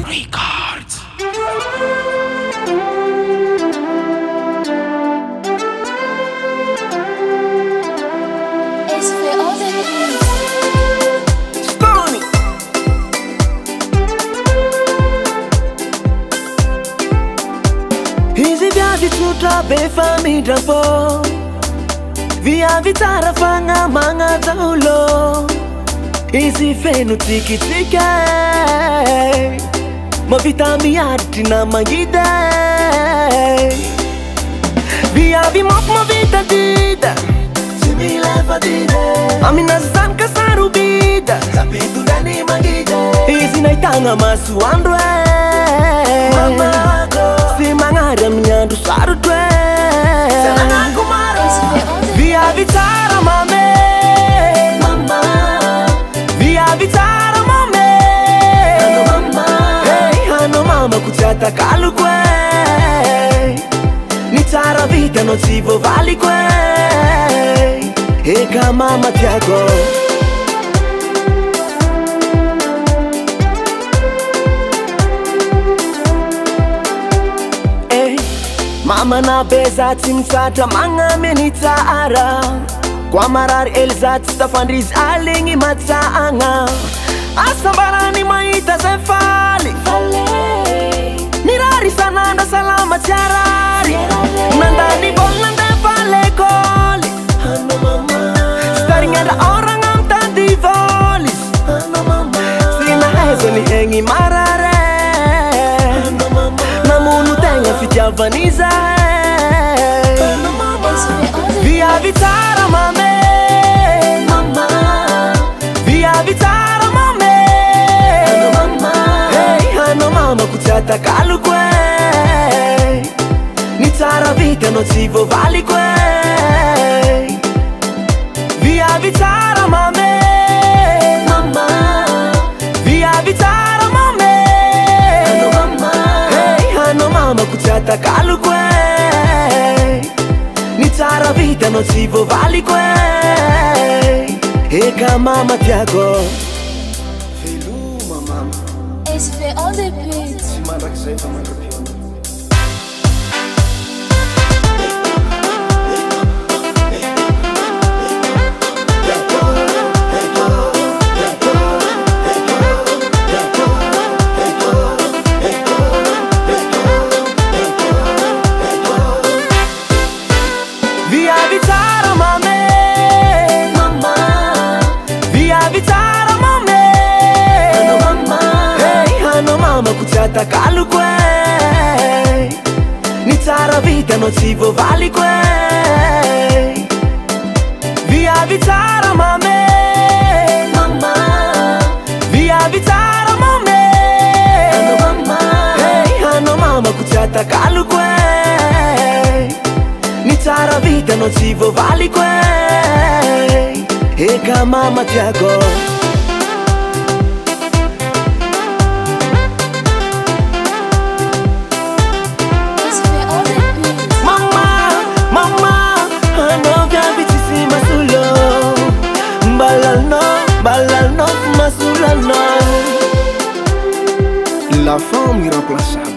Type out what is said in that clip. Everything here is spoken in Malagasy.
Records. Stony. Hizi viazi tuta befa midrapo via vitara fanga manga taulo hizi fenu tiki tiki ma vitami arti na magide via vi mok ma vita dida simile fadide amina zanka sarubida kapitu dani magide hizi naitanga masu andwe mama si mangare mnyandu sarudwe sana kumaro via vitara mame mama via vitara mame hano mama hey hano mama kuchata kalukwe nitara vita no chivo valikwe eka mama tiago mama na beza timsata manga menitaara kwa marar elzat stafandriz alingi matsaanga asambarani maita zefali nirari sananda salama tiarari nandani bolnande fale koli hano mama staringada orang am tanti volis hano mama sina ezoni engi marare hano mama namunu tenga fitia vaniza via vitara mame mama via vitara mame hano mama hey hano mama kuchata kalukwe nitara vita no chivo valikwe via vitara mame mama via vitara mame hano mama hey hano mama kuchata kalukwe nitara vita no chivo valikwe eka mama tiago Feluma mama SV on the beat. Simanda kisaifa mangapi via vitara mame mama via vitara mame hano mama hey hano mama kuchata kalukwe nitara vita no chivo valikwe via vitara mame mama via vitara mame hano mama hey hano mama kuchata kalukwe nitara vita no chivo valikwe eka mama tiago SV on the beat. mama mama hano vya vitisi masulo balal no masulano la femme irremplaçable